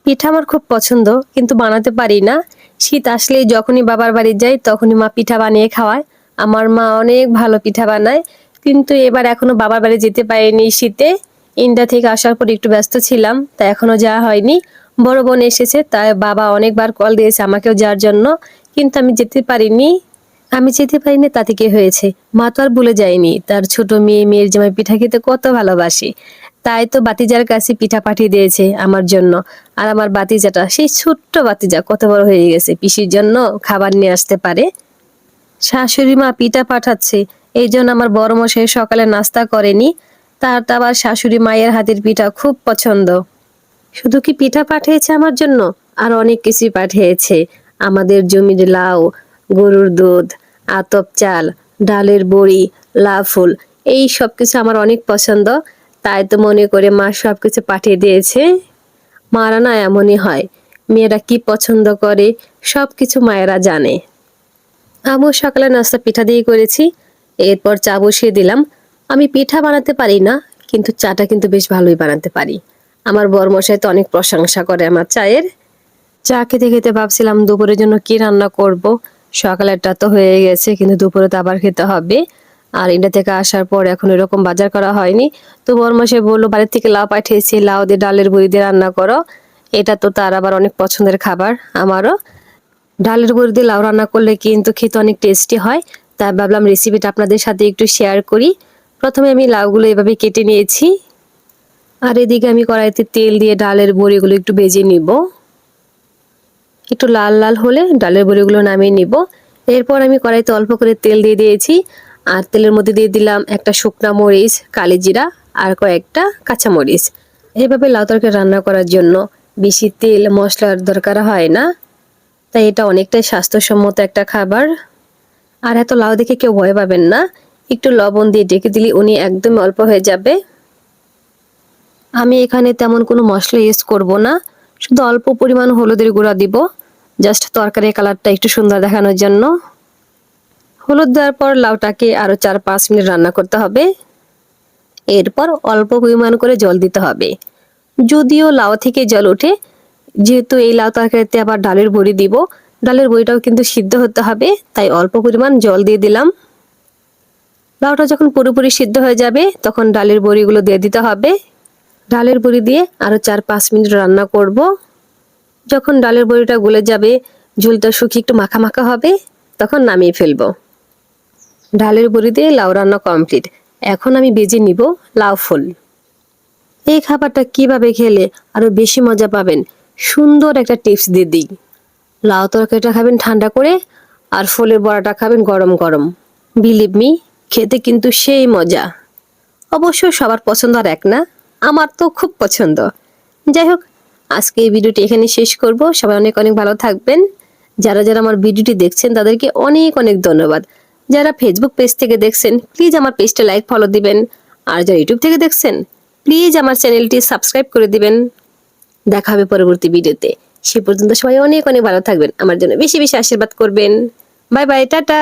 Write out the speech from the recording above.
পিঠা আমার খুব পছন্দ, কিন্তু বানাতে পারি না। শীত আসলেই যখনই বাবার বাড়ি যাই তখনই মা পিঠা বানিয়ে খাওয়ায়। আমার মা অনেক ভালো পিঠা বানায়, কিন্তু এবার এখনো বাবার বাড়ি যেতে পারিনি শীতে। ইন্ডিয়া থেকে আসার পর একটু ব্যস্ত ছিলাম, তাই এখনো যাওয়া হয়নি। বড় বোন এসেছে, তাই বাবা অনেকবার কল দিয়েছে আমাকেও যাওয়ার জন্য, কিন্তু আমি যেতে পারিনি। আমি যেতে পারিনি তাতে কি হয়েছে, মা তো আর ভুলে যায়নি তার ছোট মেয়ে মেয়ের জামাই পিঠা খেতে কত ভালোবাসে। তাই তো বাতিজার কাছে পিঠা পাঠিয়ে দিয়েছে আমার জন্য। আর আমার বাতিজাটা সেই ছোট্ট বাতিজা কত বড় হয়ে গেছে, পিসির জন্য খাবার নিয়ে আসতে পারে। শাশুড়ি মা পিঠা পাঠাচ্ছে, এই জন্য আমার বড় মশাই সকালে নাস্তা করেনি। তার তো আবার শাশুড়ি মায়ের হাতের পিঠা খুব পছন্দ। শুধু কি পিঠা পাঠিয়েছে আমার জন্য, আর অনেক কিছুই পাঠিয়েছে। আমাদের জমির লাউ, গরুর দুধ, আতপ চাল, ডালের বড়ি, লাউ ফুল, এই সব কিছু আমার অনেক পছন্দ। তাই তো মনে করে মা সব কিছু পাঠিয়ে দিয়েছে। মারা না এমনই হয়, মেয়েরা কি পছন্দ করে সব কিছু মায়েরা জানে। আমিও সকালে নাস্তা পিঠা দিয়ে করেছি, এরপর চা বসিয়ে দিলাম। আমি পিঠা বানাতে পারি না, কিন্তু চাটা কিন্তু বেশ ভালোই বানাতে পারি। আমার বরমশাই তো অনেক প্রশংসা করে আমার চায়ের। চা খেতে খেতে ভাবছিলাম দুপুরের জন্য কি রান্না করব। সকালেরটা তো হয়ে গেছে, কিন্তু দুপুরে তো আবার খেতে হবে। আর ইন্ডিয়া থেকে আসার পর এখন এরকম বাজার করা হয়নি। তো বরমশাই বললো বাড়ি থেকে লাউ পাঠিয়েছি, লাউ দিয়ে ডালের বড়ি দিয়ে রান্না করো। এটা তো তার আবার অনেক পছন্দের খাবার, আমারও। ডালের বড়ি দিয়ে লাউ রান্না করলে কিন্তু খেতে অনেক টেস্টি হয়। তাই ভাবলাম রেসিপিটা আপনাদের সাথে একটু শেয়ার করি। প্রথমে আমি লাউগুলো এভাবে কেটে নিয়েছি, আর এদিকে আমি কড়াইতে তেল দিয়ে ডালের বড়িগুলো একটু ভেজে নিব। একটু লাল লাল হলে ডালের বড়িগুলো নামিয়ে নিব। এরপর আমি কড়াইতে অল্প করে তেল দিয়ে দিয়েছি, আর তেলের মধ্যে দিয়ে দিলাম একটা শুকনা মরিচ, কালি জিরা, আর কয়েকটা কাঁচা মরিচ। এভাবে লাউ তরকারি রান্না করার জন্য বেশি তেল মশলার দরকার হয় না, তাই এটা অনেকটাই স্বাস্থ্যসম্মত একটা খাবার। আর এত লাউ দেখে কেউ ভয় পাবেন না, একটু লবণ দিয়ে ঢেকে দিলে উনি একদম অল্প হয়ে যাবে। আমি এখানে তেমন কোনো মশলা ইউজ করব না, শুধু অল্প পরিমাণ হলুদের গুঁড়া দিব, জাস্ট তরকারির কালারটা একটু সুন্দর দেখানোর জন্য। হলুদ দেওয়ার পর লাউটাকে আরো 4-5 মিনিট রান্না করতে হবে। এরপর অল্প পরিমাণ করে জল দিতে হবে। যদিও লাউ থেকে জল ওঠে, যেহেতু এই লাউ তরকারিতে আবার ডালের বড়ি দিব, ডালের বড়িটাও কিন্তু সিদ্ধ হতে হবে, তাই অল্প পরিমাণ জল দিয়ে দিলাম। লাউটা যখন পুরোপুরি সিদ্ধ হয়ে যাবে তখন ডালের বড়িগুলো দিয়ে দিতে হবে। ডালের বড়ি দিয়ে আরো 4-5 মিনিট রান্না করব। যখন ডালের বড়িটা গলে যাবে, ঝোলটা শুকিয়ে একটু মাখা মাখা হবে, তখন নামিয়ে ফেলবো। ডালের বড়ি দিয়ে লাউ রান্না কমপ্লিট। এখন আমি ভেজে নিব লাউ ফুল। এই খাবারটা কিভাবে খেলে আরো বেশি মজা পাবেন, সুন্দর একটা টিপস দিয়ে দিই। লাউ তরকারিটা খাবেন ঠান্ডা করে, আর ফুলের বড়াটা খাবেন গরম গরম। বিলিভ মি, খেতে কিন্তু সেই মজা। অবশ্য সবার পছন্দ আর এক না, আমার তো খুব পছন্দ। যাই হোক, আজকে এই ভিডিওটি এখানে শেষ করব। সবাই অনেক অনেক ভালো থাকবেন। যারা যারা আমার ভিডিওটি দেখছেন তাদেরকে অনেক অনেক ধন্যবাদ। যারা ফেসবুক পেজ থেকে দেখছেন প্লিজ আমার পেজটা লাইক ফলো দিবেন, আর যারা ইউটিউব থেকে দেখছেন প্লিজ আমার চ্যানেলটি সাবস্ক্রাইব করে দিবেন। দেখা হবে পরবর্তী ভিডিওতে। সে পর্যন্ত সবাই অনেক অনেক ভালো থাকবেন, আমার জন্য বেশি বেশি আশীর্বাদ করবেন। Bye bye, tata.